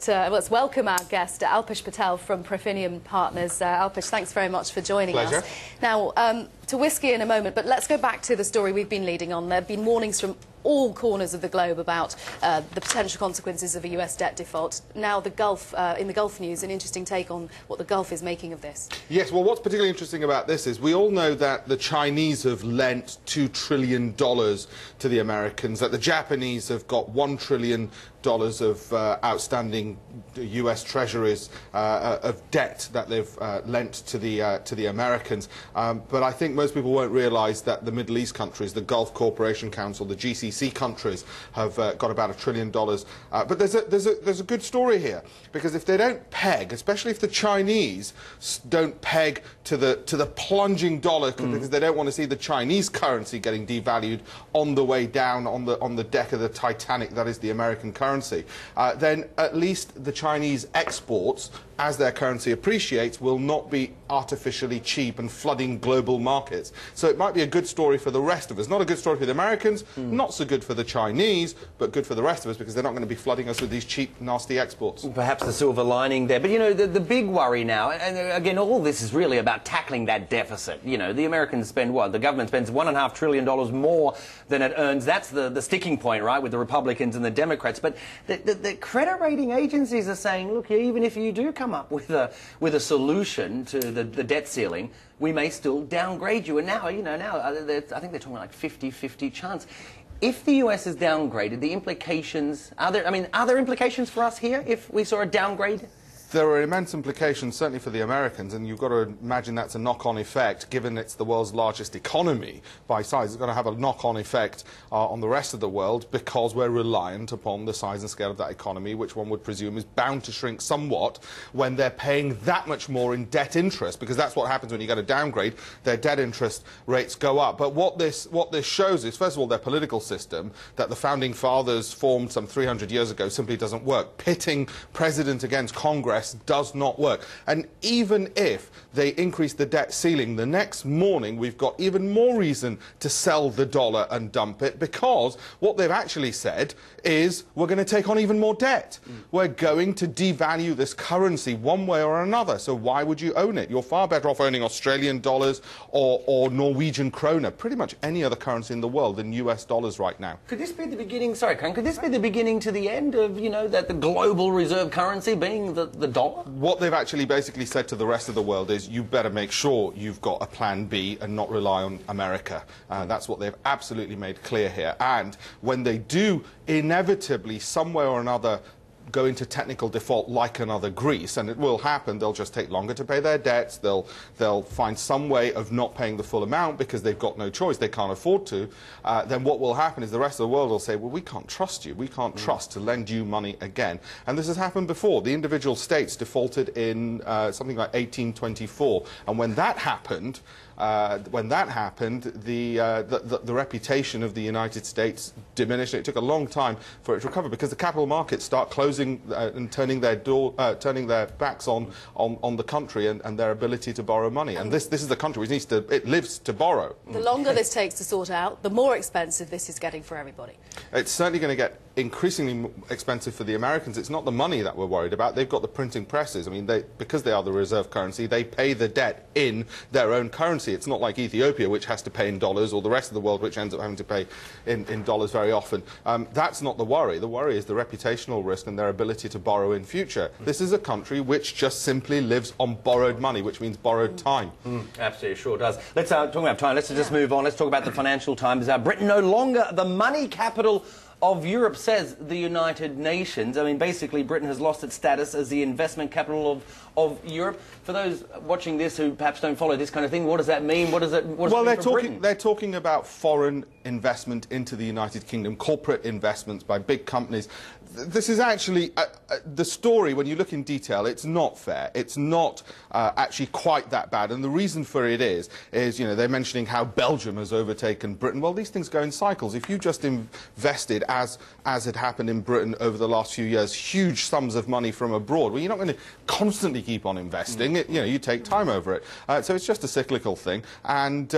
let's welcome our guest, Alpesh Patel from Profinium Partners. Alpesh, thanks very much for joining us. Now, to whiskey in a moment, but let's go back to the story we've been leading on. There have been warnings from all corners of the globe about the potential consequences of a US debt default. Now, the Gulf, in the Gulf news, an interesting take on what the Gulf is making of this. Yes, well, what's particularly interesting about this is we all know that the Chinese have lent $2 trillion to the Americans, that the Japanese have got $1 trillion of outstanding US treasuries of debt that they've lent to the Americans. But I think most people won't realise that the Middle East countries, the Gulf Cooperation Council, the GCC countries, have got about $1 trillion. But there's a good story here, because if they don't peg, especially if the Chinese don't peg to the plunging dollar, because they don't want to see the Chinese currency getting devalued on the way down on the deck of the Titanic, that is the American currency, then at least the Chinese exports, as their currency appreciates, will not be artificially cheap and flooding global markets. So it might be a good story for the rest of us. Not a good story for the Americans, not so good for the Chinese, but good for the rest of us, because they're not going to be flooding us with these cheap, nasty exports. Perhaps the silver lining there. But, you know, the big worry now, and again, all this is really about tackling that deficit. You know, the Americans spend what? The government spends $1.5 trillion more than it earns. That's the sticking point, right, with the Republicans and the Democrats. But the credit rating agencies are saying, look, even if you do come up with a solution to the debt ceiling, we may still downgrade you. And now, you know, I think they're talking like 50-50 chance. If the US is downgraded, the implications are there implications for us here if we saw a downgrade? There are immense implications, certainly for the Americans, and you've got to imagine that's a knock-on effect, given it's the world's largest economy by size. It's going to have a knock-on effect on the rest of the world, because we're reliant upon the size and scale of that economy, which one would presume is bound to shrink somewhat when they're paying that much more in debt interest, because that's what happens when you get a downgrade. Their debt interest rates go up. But what this shows is, first of all, their political system that the Founding Fathers formed some 300 years ago simply doesn't work. Pitting president against Congress does not work. And even if they increase the debt ceiling, the next morning we've got even more reason to sell the dollar and dump it, because what they've actually said is we're going to take on even more debt. We're going to devalue this currency one way or another. So why would you own it? You're far better off owning Australian dollars or Norwegian kroner, pretty much any other currency in the world, than US dollars right now. Could this be the beginning, sorry, Karen, could this be the beginning to the end of, you know, that the global reserve currency being the dollar? What they've actually basically said to the rest of the world is, you better make sure you've got a plan B and not rely on America. That's what they've absolutely made clear here. And when they do inevitably, somewhere or another, go into technical default like another Greece, and it will happen, they'll just take longer to pay their debts, they'll find some way of not paying the full amount because they've got no choice, they can't afford to, then what will happen is the rest of the world will say, well, we can't trust you, we can't trust to lend you money again. And this has happened before. The individual states defaulted in something like 1824, and when that happened, the reputation of the United States diminished. It took a long time for it to recover, because the capital markets start closing and turning their backs on the country and their ability to borrow money. And this is a country which lives to borrow. The longer this takes to sort out, the more expensive this is getting for everybody. It's certainly going to get increasingly expensive for the Americans. It's not the money that we're worried about. They've got the printing presses. I mean, because they are the reserve currency, they pay the debt in their own currency. It's not like Ethiopia, which has to pay in dollars, or the rest of the world, which ends up having to pay in dollars very often. That's not the worry. The worry is the reputational risk and their ability to borrow in future. This is a country which just simply lives on borrowed money, which means borrowed time. Absolutely, sure does. Let's talk about time. Let's just move on. Let's talk about the Financial Times. Britain no longer the money capital of Europe, says the United Nations. I mean, basically, Britain has lost its status as the investment capital of Europe. For those watching this who perhaps don't follow this kind of thing, what does that mean? What does it mean for Britain? They're talking about foreign investment into the United Kingdom, corporate investments by big companies. This is actually the story. When you look in detail, it's not fair. It's not actually quite that bad. And the reason for it is you know, they're mentioning how Belgium has overtaken Britain. Well, these things go in cycles. If you just invested, as had happened in Britain over the last few years, huge sums of money from abroad, well, you're not going to constantly keep on investing. You know, you take time over it. So it's just a cyclical thing, and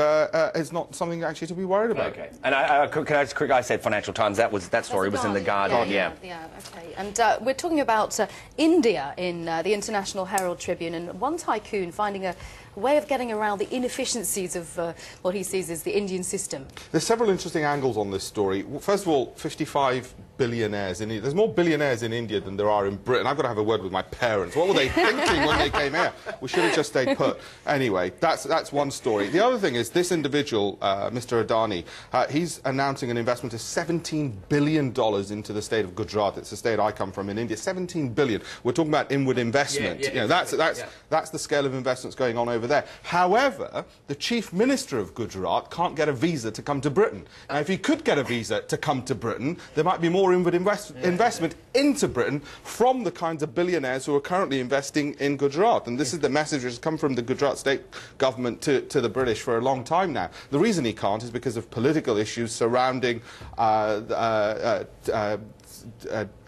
it's not something actually to be worried about. Okay. And I said Financial Times. That story was in the Guardian. Yeah. OK. And we're talking about India in the International Herald Tribune, and one tycoon finding a way of getting around the inefficiencies of what he sees as the Indian system. There's several interesting angles on this story. First of all, 55 billionaires in India. There's more billionaires in India than there are in Britain. I've got to have a word with my parents. What were they thinking when they came here? We should have just stayed put. Anyway, that's one story. The other thing is this individual, Mr. Adani, he's announcing an investment of $17 billion into the state of Gujarat. It's the state I come from in India. $17 billion. We're talking about inward investment. That's the scale of investments going on over there. However, the chief minister of Gujarat can't get a visa to come to Britain. Now, if he could get a visa to come to Britain, there might be more inward investment into Britain from the kinds of billionaires who are currently investing in Gujarat. And this is the message which has come from the Gujarat state government to the British for a long time now. The reason he can't is because of political issues surrounding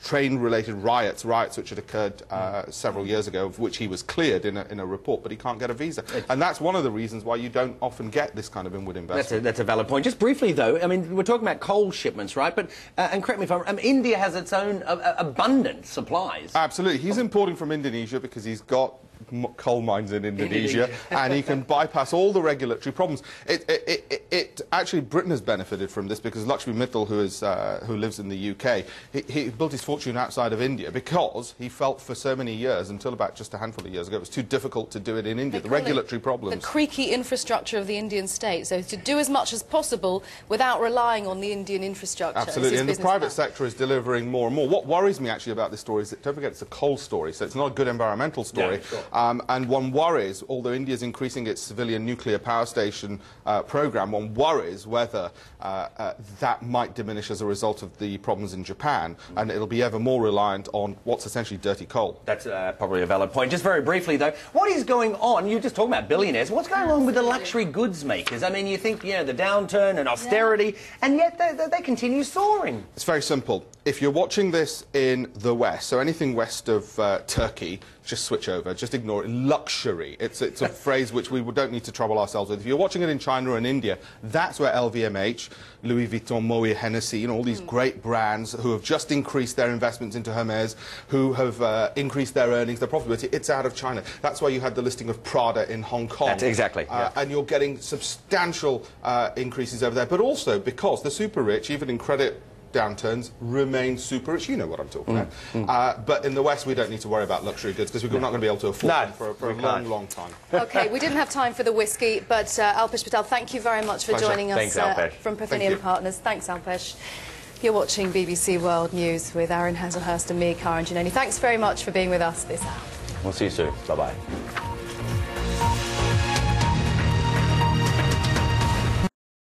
train-related riots which had occurred several years ago, of which he was cleared in a report, but he can't get a visa. And that's one of the reasons why you don't often get this kind of inward investment. That's a valid point. Just briefly, though, I mean, we're talking about coal shipments, right? But, and correct me if I'm wrong, India has its own abundant supplies. Absolutely. He's importing from Indonesia because he's got coal mines in Indonesia, and he can bypass all the regulatory problems. Actually, Britain has benefited from this because Lakshmi Mittal, who lives in the UK, he built his fortune outside of India because he felt for so many years, until about just a handful of years ago, it was too difficult to do it in India. The regulatory problems. The creaky infrastructure of the Indian state. So to do as much as possible without relying on the Indian infrastructure. Absolutely, and the private sector is delivering more and more. What worries me actually about this story is that, don't forget, it's a coal story, so it's not a good environmental story. Yeah, sure. And one worries, although India is increasing its civilian nuclear power station program, one worries whether that might diminish as a result of the problems in Japan, and it'll be ever more reliant on what's essentially dirty coal. That's probably a valid point. Just very briefly, though, what is going on? You're just talking about billionaires. What's going on with the luxury goods makers? I mean, you think, you know, the downturn and austerity, and yet they continue soaring. It's very simple. If you're watching this in the West, so anything west of Turkey, just switch over, just ignore it. Luxury. It's a phrase which we don't need to trouble ourselves with. If you're watching it in China or in India, that's where LVMH, Louis Vuitton, Moet Hennessy, you know, all these great brands who have just increased their investments into Hermes, who have increased their earnings, their profitability, it's out of China. That's why you had the listing of Prada in Hong Kong. That's exactly. Yeah. And you're getting substantial increases over there, but also because the super rich, even in credit downturns, remain super rich. You know what I'm talking about. But in the West, we don't need to worry about luxury goods because we're not going to be able to afford them for a long, long time. OK, we didn't have time for the whiskey, but Alpesh Patel, thank you very much for joining us from Profinium Partners. Thanks, Alpesh. You're watching BBC World News with Aaron Hazelhurst and me, Karen Giannoni. Thanks very much for being with us this hour. We'll see you soon. Bye-bye.